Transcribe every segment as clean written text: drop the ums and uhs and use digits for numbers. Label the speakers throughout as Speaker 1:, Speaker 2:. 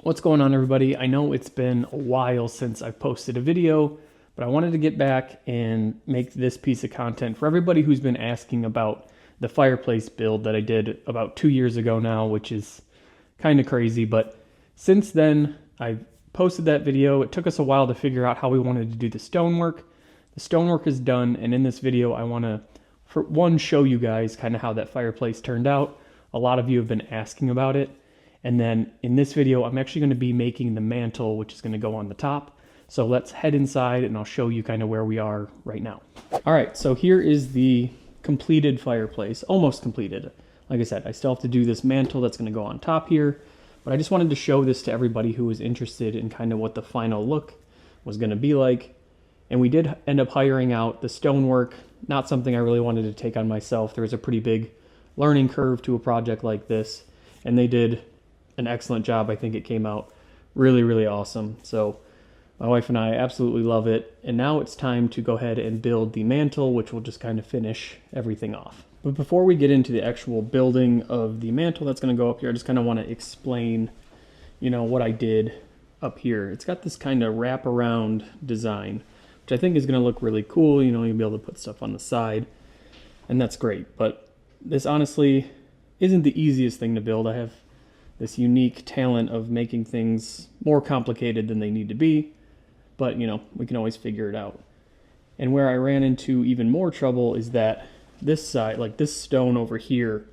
Speaker 1: What's going on, everybody? I know it's been a while since I've posted a video, but I wanted to get back and make this piece of content for everybody who's been asking about the fireplace build that I did about 2 years ago now, which is kind of crazy. But since then, I posted that video. It took us a while to figure out how we wanted to do the stonework. The stonework is done, and in this video, I want to, for one, show you guys kind of how that fireplace turned out. A lot of you have been asking about it. And then in this video, I'm actually going to be making the mantle, which is going to go on the top. So let's head inside and I'll show you kind of where we are right now. All right, so here is the completed fireplace, almost completed. Like I said, I still have to do this mantle that's going to go on top here, but I just wanted to show this to everybody who was interested in kind of what the final look was going to be like. And we did end up hiring out the stonework, not something I really wanted to take on myself. There was a pretty big learning curve to a project like this, and they did an excellent job. I think it came out really, really awesome. So my wife and I absolutely love it. And now it's time to go ahead and build the mantle, which will just kind of finish everything off. But before we get into the actual building of the mantle that's going to go up here, I just kind of want to explain, what I did up here. It's got this kind of wraparound design, which I think is going to look really cool. You'll be able to put stuff on the side, and that's great. But this honestly isn't the easiest thing to build. I have this unique talent of making things more complicated than they need to be, but we can always figure it out. And where I ran into even more trouble is that this side, like this stone over here,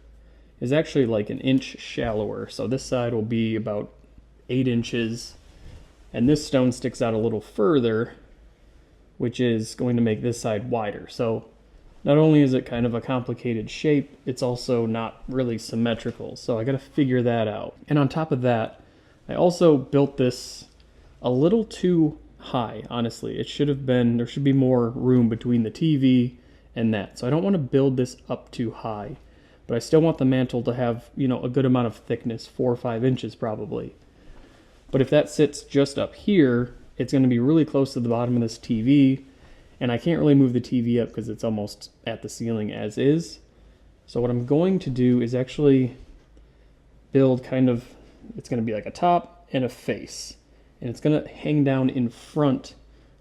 Speaker 1: is actually like an inch shallower. So this side will be about 8 inches, and this stone sticks out a little further, which is going to make this side wider. So not only is it kind of a complicated shape, it's also not really symmetrical. So I got to figure that out. And on top of that, I also built this a little too high, honestly. It should have been, there should be more room between the TV and that. So I don't want to build this up too high, but I still want the mantle to have, a good amount of thickness, 4 or 5 inches probably. But if that sits just up here, it's going to be really close to the bottom of this TV. And I can't really move the TV up because it's almost at the ceiling as is. So what I'm going to do is actually build it's going to be like a top and a face. And it's going to hang down in front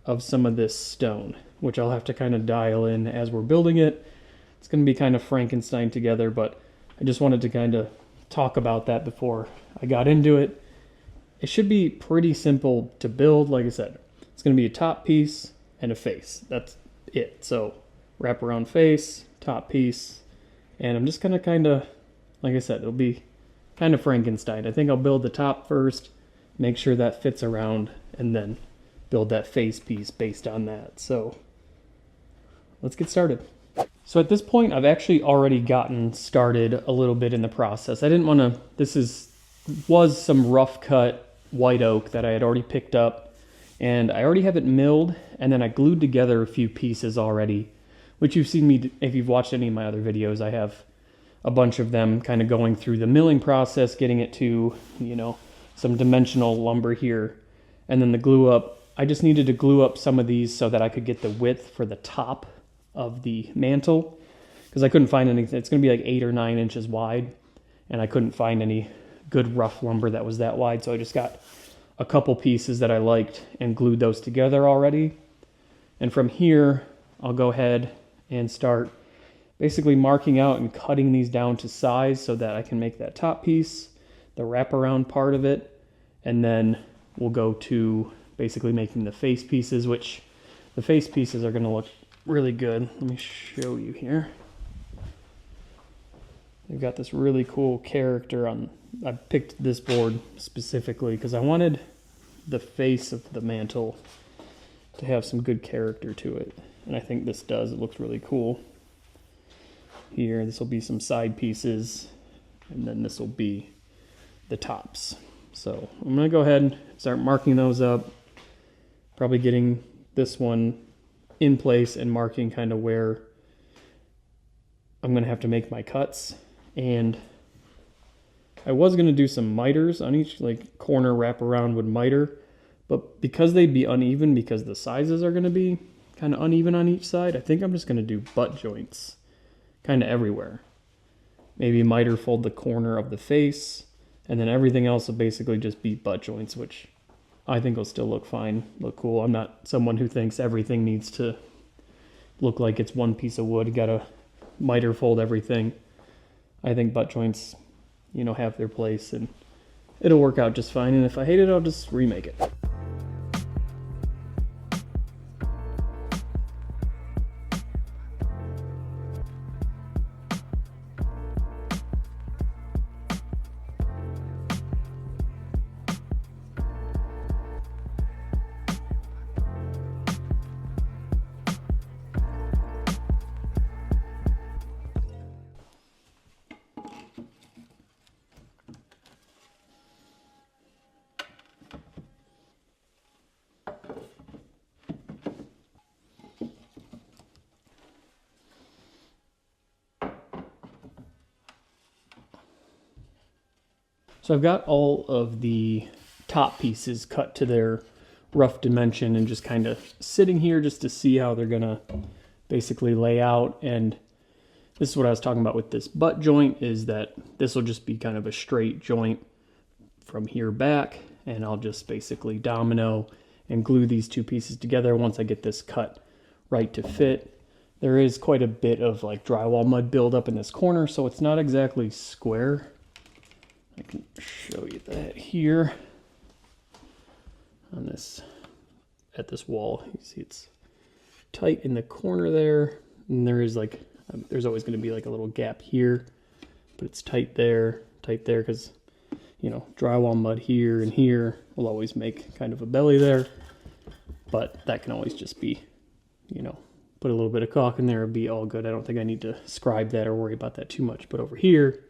Speaker 1: of some of this stone, which I'll have to kind of dial in as we're building it. It's going to be kind of Frankenstein together, but I just wanted to kind of talk about that before I got into it. It should be pretty simple to build. Like I said, it's going to be a top piece and a face. That's it. So wrap around face, top piece, and I'm just gonna like I said, it'll be kind of Frankenstein. I think I'll build the top first, make sure that fits around, and then build that face piece based on that. So let's get started. So at this point, I've actually already gotten started a little bit in the process. I didn't want to, was some rough cut white oak that I had already picked up, and I already have it milled, and then I glued together a few pieces already, which you've seen me, if you've watched any of my other videos, I have a bunch of them kind of going through the milling process, getting it to, some dimensional lumber here, and then the glue up. I just needed to glue up some of these so that I could get the width for the top of the mantle, because I couldn't find anything. It's going to be like 8 or 9 inches wide, and I couldn't find any good rough lumber that was that wide, so I just got a couple pieces that I liked and glued those together already. And from here, I'll go ahead and start basically marking out and cutting these down to size so that I can make that top piece, the wraparound part of it, and then we'll go to basically making the face pieces, which the face pieces are going to look really good. Let me show you here. They've got this really cool character on. I picked this board specifically because I wanted the face of the mantle to have some good character to it. And I think this does. It looks really cool. Here, this will be some side pieces, and then this will be the tops. So I'm going to go ahead and start marking those up. Probably getting this one in place and marking kind of where I'm going to have to make my cuts. And I was going to do some miters on each corner wraparound with miter, but because they'd be uneven, because the sizes are going to be kind of uneven on each side, I think I'm just going to do butt joints kind of everywhere. Maybe miter fold the corner of the face, And then everything else will basically just be butt joints, which I think will still look fine, look cool. I'm not someone who thinks everything needs to look like it's one piece of wood. You gotta miter fold everything. I think butt joints, you know, have their place and it'll work out just fine. And if I hate it, I'll just remake it. So I've got all of the top pieces cut to their rough dimension and just kind of sitting here just to see how they're gonna basically lay out. And this is what I was talking about with this butt joint, is that this will just be kind of a straight joint from here back, and I'll just basically domino and glue these two pieces together once I get this cut right to fit. There is quite a bit of like drywall mud buildup in this corner, so it's not exactly square. I can show you that here on this, at this wall. You see it's tight in the corner there, and there is like, there's always going to be like a little gap here, but it's tight there, because, you know, drywall mud here and here will always make kind of a belly there, but that can always just be, you know, put a little bit of caulk in there, it'll be all good. I don't think I need to scribe that or worry about that too much, but over here,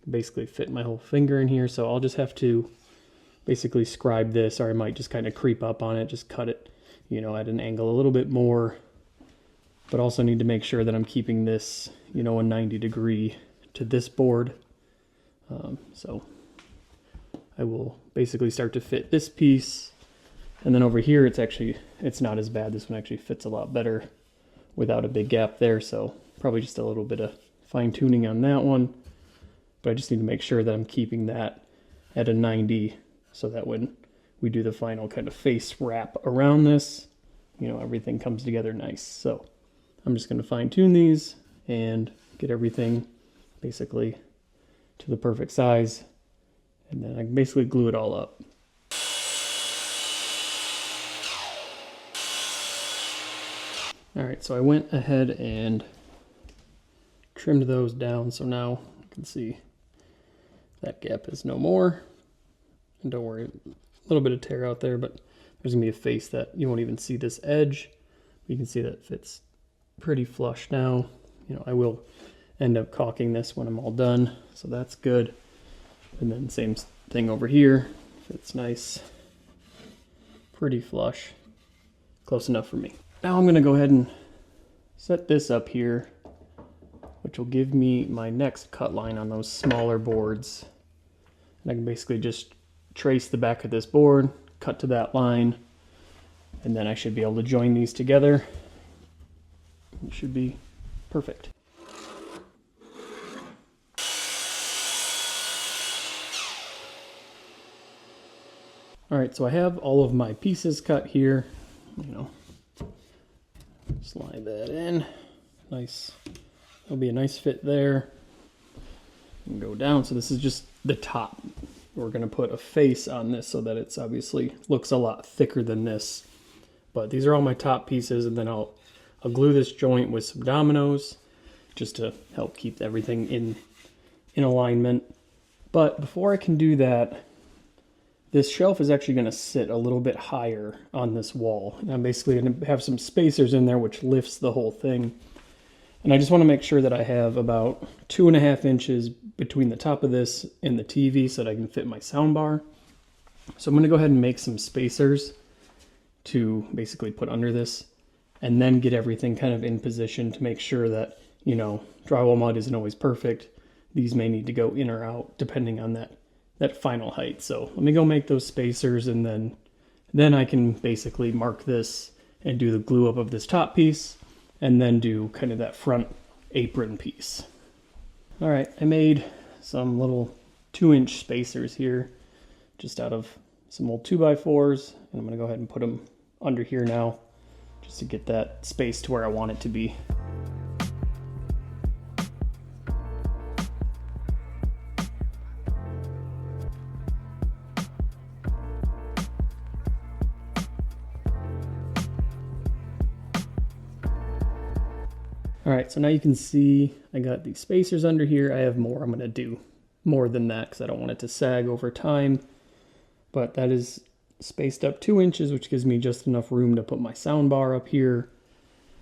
Speaker 1: basically fit my whole finger in here, so I'll just have to basically scribe this, or I might just kind of creep up on it, just cut it, you know, at an angle a little bit more, but also need to make sure that I'm keeping this, you know, a 90 degree to this board. So I will basically start to fit this piece, and then over here it's not as bad. This one actually fits a lot better without a big gap there, so probably just a little bit of fine tuning on that one. But I just need to make sure that I'm keeping that at a 90 so that when we do the final kind of face wrap around this, you know, everything comes together nice. So I'm just going to fine tune these and get everything basically to the perfect size. And then I can basically glue it all up. All right, so I went ahead and trimmed those down. So now you can see that gap is no more. And don't worry, a little bit of tear out there, but there's gonna be a face that you won't even see this edge. You can see that it fits pretty flush now. You know, I will end up caulking this when I'm all done, so that's good. And then same thing over here, fits nice, pretty flush, close enough for me. Now I'm gonna go ahead and set this up here, which will give me my next cut line on those smaller boards. And I can basically just trace the back of this board, cut to that line, and then I should be able to join these together. It should be perfect. All right, so I have all of my pieces cut here, you know, slide that in, nice. There'll be a nice fit there. And go down. So this is just the top. We're going to put a face on this so that it's obviously looks a lot thicker than this. But these are all my top pieces, and then I'll glue this joint with some dominoes just to help keep everything in alignment. But before I can do that, this shelf is actually going to sit a little bit higher on this wall. And I'm basically going to have some spacers in there which lifts the whole thing. And I just want to make sure that I have about 2.5 inches between the top of this and the TV so that I can fit my sound bar. So I'm going to go ahead and make some spacers to basically put under this, and then get everything kind of in position to make sure that, you know, drywall mud isn't always perfect. These may need to go in or out depending on that final height. So let me go make those spacers, and then I can basically mark this and do the glue up of this top piece, and then do kind of that front apron piece. All right, I made some little 2-inch spacers here, just out of some old 2x4s, and I'm gonna go ahead and put them under here now, just to get that space to where I want it to be. All right, so now you can see I got these spacers under here. I have more. I'm gonna do more than that because I don't want it to sag over time. But that is spaced up 2 inches, which gives me just enough room to put my sound bar up here.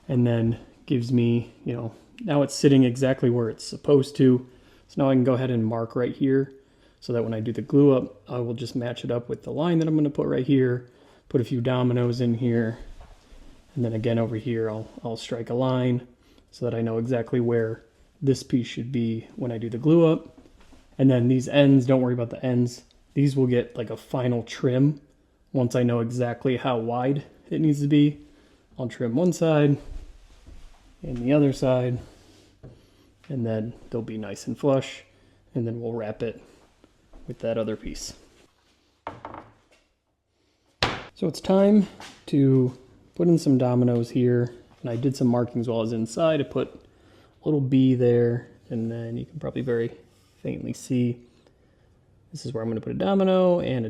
Speaker 1: And then gives me, you know, now it's sitting exactly where it's supposed to. So now I can go ahead and mark right here so that when I do the glue up, I will just match it up with the line that I'm gonna put right here, put a few dominoes in here. And then again over here, I'll strike a line so that I know exactly where this piece should be when I do the glue up. And then these ends, don't worry about the ends. These will get like a final trim once I know exactly how wide it needs to be. I'll trim one side and the other side, and then they'll be nice and flush, and then we'll wrap it with that other piece. So it's time to put in some dominoes here. And I did some markings while I was inside. I put a little B there, and then you can probably very faintly see this is where I'm going to put a domino, and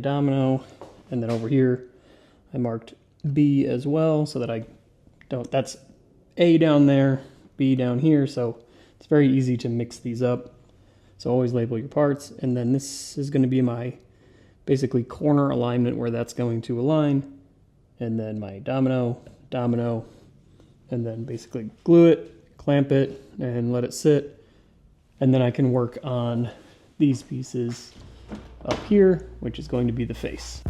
Speaker 1: then over here I marked B as well so that I don't, that's A down there, B down here, so it's very easy to mix these up. So always label your parts, and then this is going to be my basically corner alignment where that's going to align, and then my domino, and then basically glue it, clamp it, and let it sit. And then I can work on these pieces up here, which is going to be the face.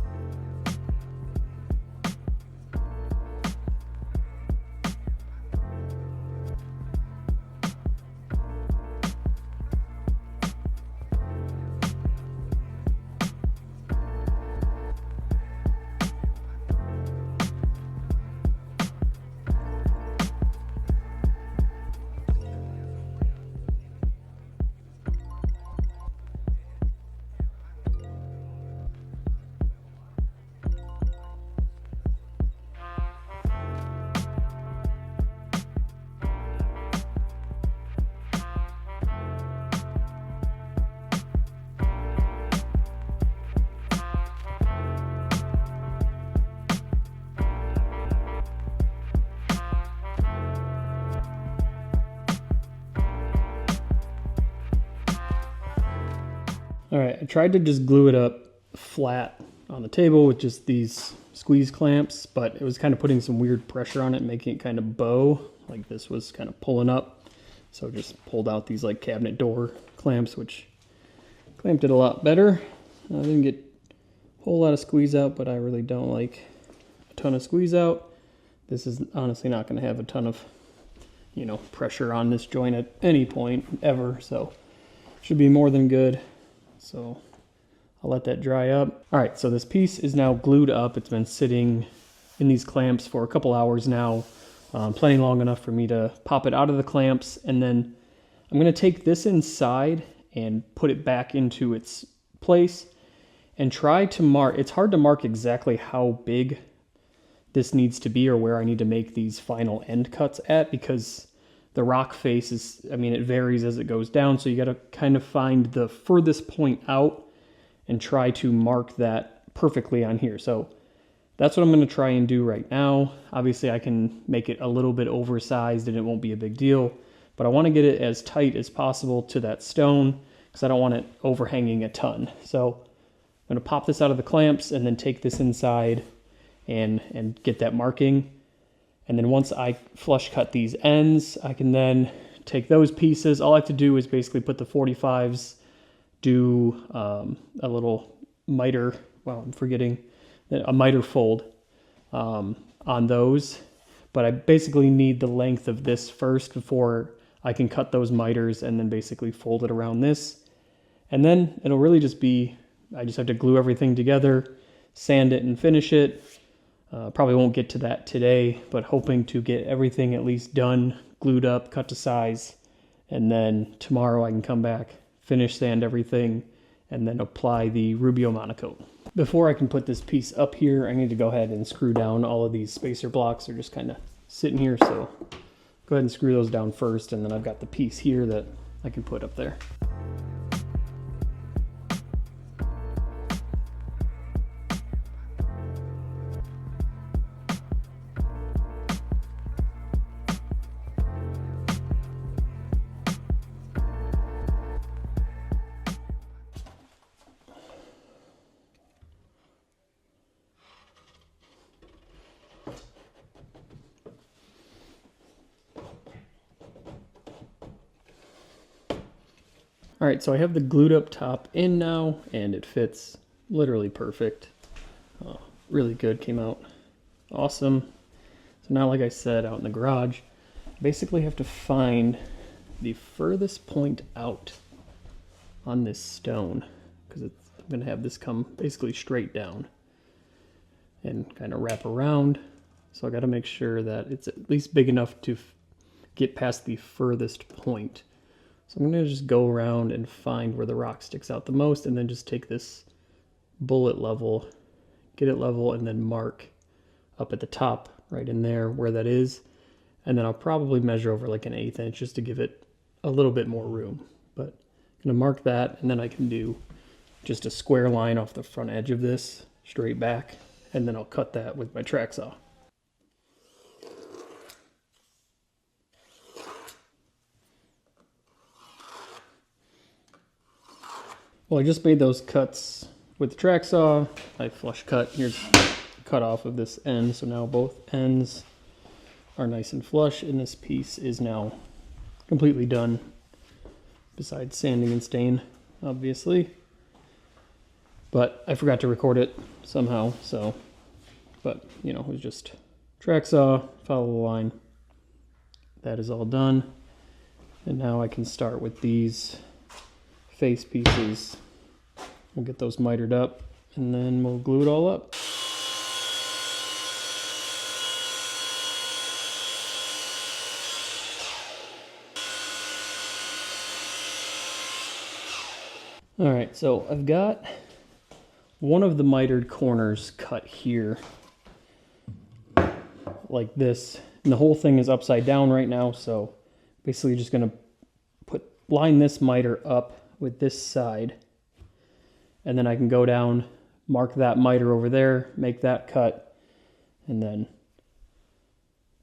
Speaker 1: All right, I tried to just glue it up flat on the table with just these squeeze clamps, but it was kind of putting some weird pressure on it, making it kind of bow, like this was kind of pulling up. So just pulled out these like cabinet door clamps, which clamped it a lot better. I didn't get a whole lot of squeeze out, but I really don't like a ton of squeeze out. This is honestly not going to have a ton of, you know, pressure on this joint at any point ever, so should be more than good. So I'll let that dry up. All right, so this piece is now glued up. It's been sitting in these clamps for a couple hours now, plenty long enough for me to pop it out of the clamps. And then I'm gonna take this inside and put it back into its place and try to mark. It's hard to mark exactly how big this needs to be or where I need to make these final end cuts at, because the rock face is, I mean, it varies as it goes down. So you got to kind of find the furthest point out and try to mark that perfectly on here. So that's what I'm going to try and do right now. Obviously I can make it a little bit oversized and it won't be a big deal, but I want to get it as tight as possible to that stone because I don't want it overhanging a ton. So I'm going to pop this out of the clamps and then take this inside and get that marking. And then once I flush cut these ends, I can then take those pieces. All I have to do is basically put the 45s, do a little miter, well, I'm forgetting, a miter fold on those. But I basically need the length of this first before I can cut those miters and then basically fold it around this. And then it'll really just be, I just have to glue everything together, sand it and finish it. Probably won't get to that today, but hoping to get everything at least done, glued up, cut to size, and then tomorrow I can come back, finish sand everything, and then apply the Rubio Monocoat. Before I can put this piece up here, I need to go ahead and screw down all of these spacer blocks. They're just kind of sitting here, so go ahead and screw those down first, and then I've got the piece here that I can put up there. All right, so I have the glued up top in now, and it fits literally perfect. Really good, came out awesome. So now, like I said, out in the garage, I basically have to find the furthest point out on this stone, because I'm gonna have this come basically straight down and kind of wrap around. So I gotta make sure that it's at least big enough to get past the furthest point. So I'm going to just go around and find where the rock sticks out the most, and then just take this bullet level, get it level, and then mark up at the top right in there where that is. And then I'll probably measure over like an 1/8 inch just to give it a little bit more room. But I'm going to mark that, and then I can do just a square line off the front edge of this straight back, and then I'll cut that with my track saw. Well, I just made those cuts with the track saw. I flush cut. Here's cut off of this end, so now both ends are nice and flush, and this piece is now completely done, besides sanding and stain, obviously. But I forgot to record it somehow, so, but, you know, it was just track saw, follow the line. That is all done. And now I can start with these face pieces. We'll get those mitered up, and then we'll glue it all up. All right, so I've got one of the mitered corners cut here like this, and the whole thing is upside down right now, so basically just gonna line this miter up with this side, and then I can go down, mark that miter over there, make that cut, and then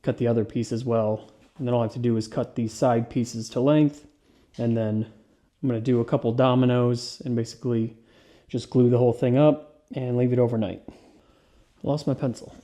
Speaker 1: cut the other piece as well. And then all I have to do is cut these side pieces to length, and then I'm going to do a couple dominoes and basically just glue the whole thing up and leave it overnight. I lost my pencil.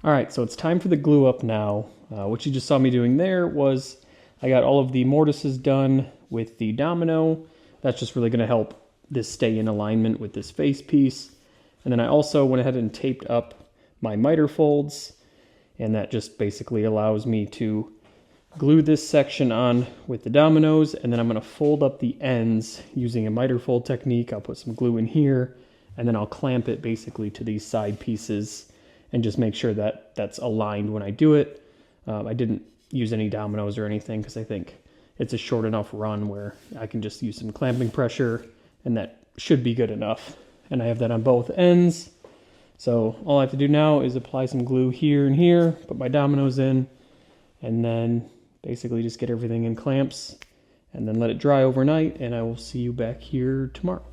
Speaker 1: All right, so it's time for the glue up now. What you just saw me doing there was I got all of the mortises done with the domino. That's just really gonna help this stay in alignment with this face piece. And then I also went ahead and taped up my miter folds, and that just basically allows me to glue this section on with the dominoes, and then I'm gonna fold up the ends using a miter fold technique. I'll put some glue in here, and then I'll clamp it basically to these side pieces and just make sure that that's aligned when I do it. I didn't use any dominoes or anything because I think it's a short enough run where I can just use some clamping pressure, and that should be good enough. And I have that on both ends. So all I have to do now is apply some glue here and here, put my dominoes in, and then basically just get everything in clamps, and then let it dry overnight, and I will see you back here tomorrow.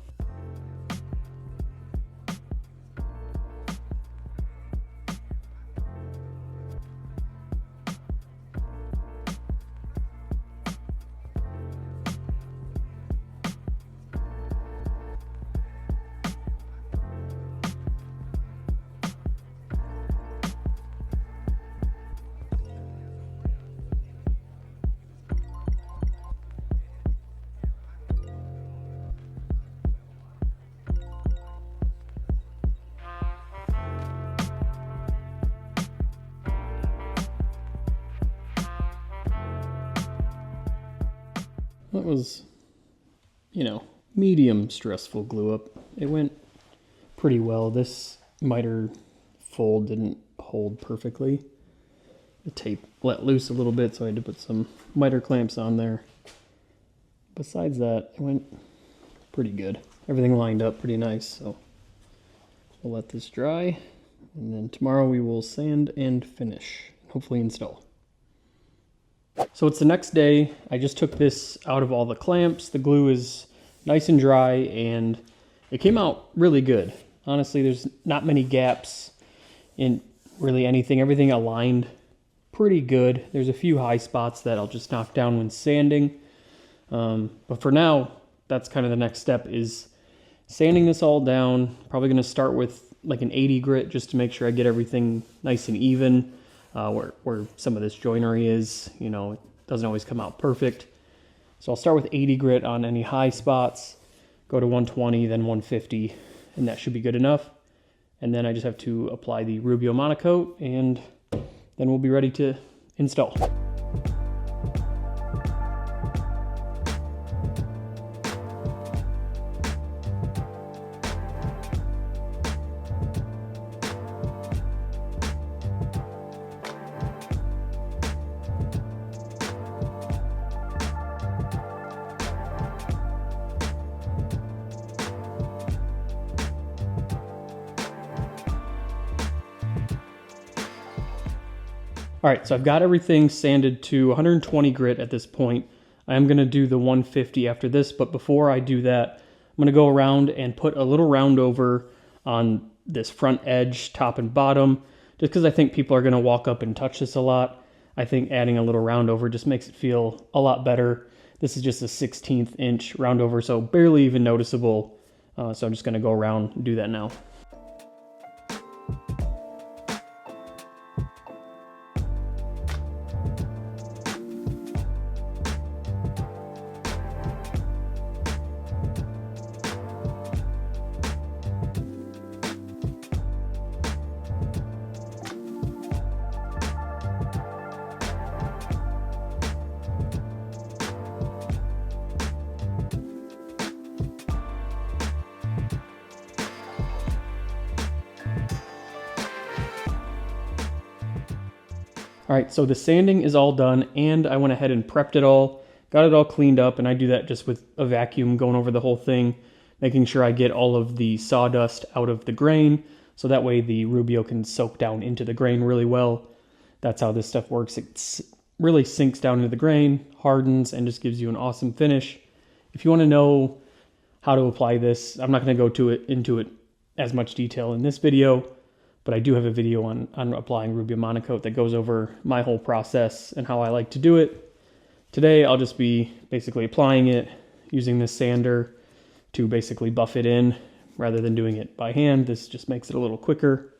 Speaker 1: That was, medium stressful glue up. It went pretty well. This miter fold didn't hold perfectly. The tape let loose a little bit, so I had to put some miter clamps on there. Besides that, it went pretty good. Everything lined up pretty nice, so we'll let this dry, and then tomorrow we will sand and finish, hopefully install. So it's the next day. I just took this out of all the clamps. The glue is nice and dry, and it came out really good. Honestly, there's not many gaps in really anything. Everything aligned pretty good. There's a few high spots that I'll just knock down when sanding. But for now, that's kind of the next step, is sanding this all down. Probably going to start with like an 80 grit just to make sure I get everything nice and even. Where some of this joinery is, it doesn't always come out perfect. So I'll start with 80 grit on any high spots, go to 120, then 150, and that should be good enough. And then I just have to apply the Rubio Monocoat, and then we'll be ready to install. All right, so I've got everything sanded to 120 grit at this point. I am gonna do the 150 after this, but before I do that, I'm gonna go around and put a little round over on this front edge, top and bottom, just because I think people are gonna walk up and touch this a lot. I think adding a little round over just makes it feel a lot better. This is just a 1/16 inch round over, so barely even noticeable. So I'm just gonna go around and do that now. All right, so the sanding is all done, and I went ahead and prepped it all, got it all cleaned up, and I do that just with a vacuum going over the whole thing, making sure I get all of the sawdust out of the grain, so that way the Rubio can soak down into the grain really well. That's how this stuff works. It really sinks down into the grain, hardens, and just gives you an awesome finish. If you want to know how to apply this, I'm not going to go into it as much detail in this video, but I do have a video on applying Rubio Monocoat that goes over my whole process and how I like to do it. Today, I'll just be basically applying it using this sander to basically buff it in rather than doing it by hand. This just makes it a little quicker.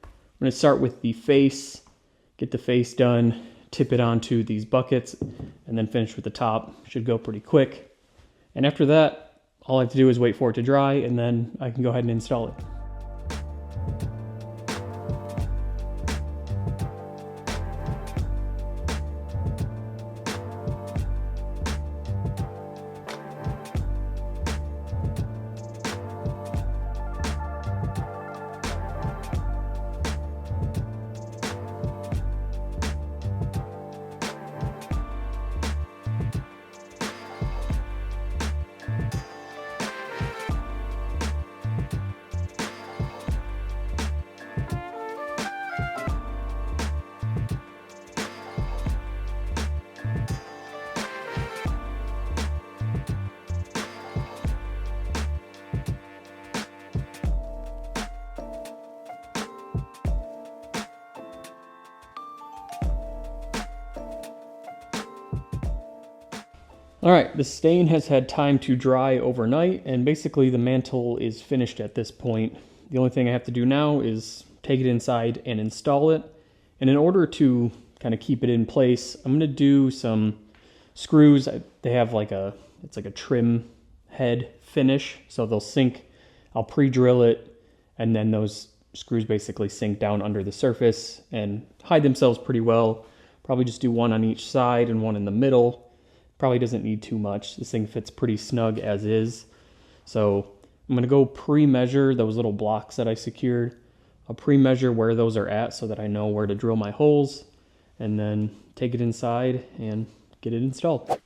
Speaker 1: I'm going to start with the face, get the face done, tip it onto these buckets, and then finish with the top. Should go pretty quick. And after that, all I have to do is wait for it to dry, and then I can go ahead and install it. All right, the stain has had time to dry overnight, and basically the mantle is finished at this point. The only thing I have to do now is take it inside and install it. And in order to kind of keep it in place, I'm going to do some screws. They have it's like a trim head finish, so they'll sink. I'll pre-drill it, and then those screws basically sink down under the surface and hide themselves pretty well. Probably just do one on each side and one in the middle. Probably doesn't need too much. This thing fits pretty snug as is. So I'm going to go pre-measure those little blocks that I secured. I'll pre-measure where those are at so that I know where to drill my holes, and then take it inside and get it installed.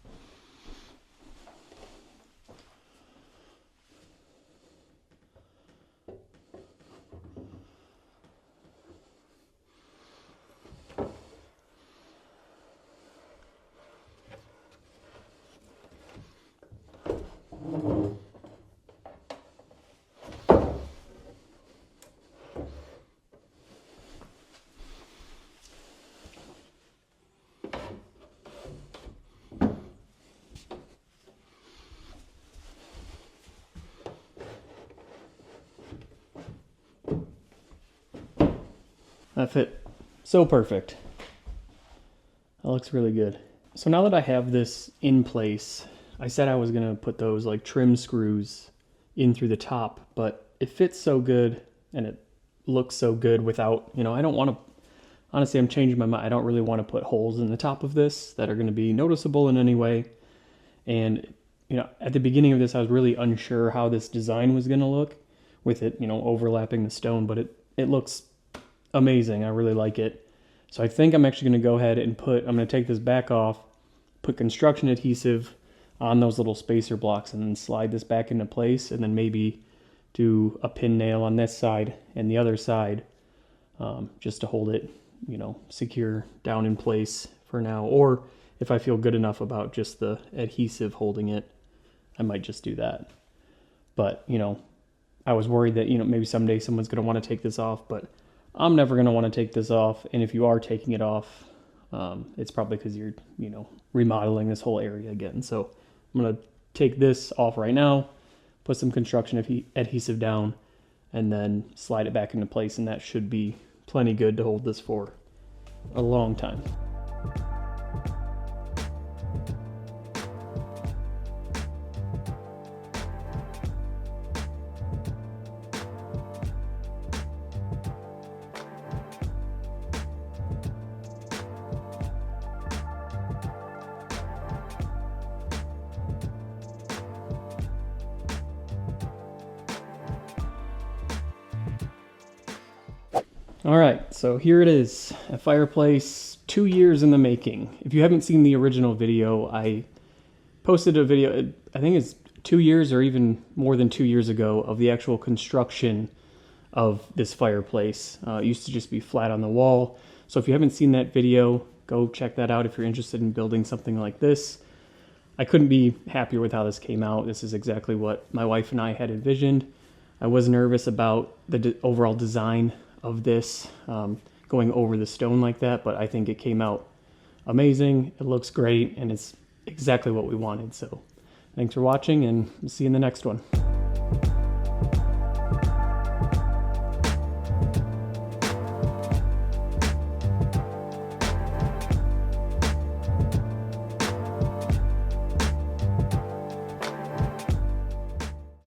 Speaker 1: That fit so perfect. That looks really good. So now that I have this in place, I said I was gonna put those like trim screws in through the top, but it fits so good and it looks so good without, I don't want to, honestly, I'm changing my mind. I don't really want to put holes in the top of this that are going to be noticeable in any way. And, at the beginning of this, I was really unsure how this design was going to look with it, overlapping the stone, but it looks amazing. I really like it. So I think I'm actually going to go ahead and I'm going to take this back off, put construction adhesive on those little spacer blocks, and then slide this back into place, and then maybe do a pin nail on this side and the other side, just to hold it, secure down in place for now. Or if I feel good enough about just the adhesive holding it, I might just do that. But, I was worried that, maybe someday someone's going to want to take this off, but I'm never going to want to take this off. And if you are taking it off, it's probably because you're, remodeling this whole area again. So I'm going to take this off right now, put some construction adhesive down, and then slide it back into place. And that should be plenty good to hold this for a long time. All right, so here it is, a fireplace 2 years in the making. If you haven't seen the original video, I posted a video, I think it's 2 years or even more than 2 years ago, of the actual construction of this fireplace. It used to just be flat on the wall. So if you haven't seen that video, go check that out if you're interested in building something like this. I couldn't be happier with how this came out. This is exactly what my wife and I had envisioned. I was nervous about the overall design of this going over the stone like that, but I think it came out amazing. It looks great, and it's exactly what we wanted. So thanks for watching, and we'll see you in the next one.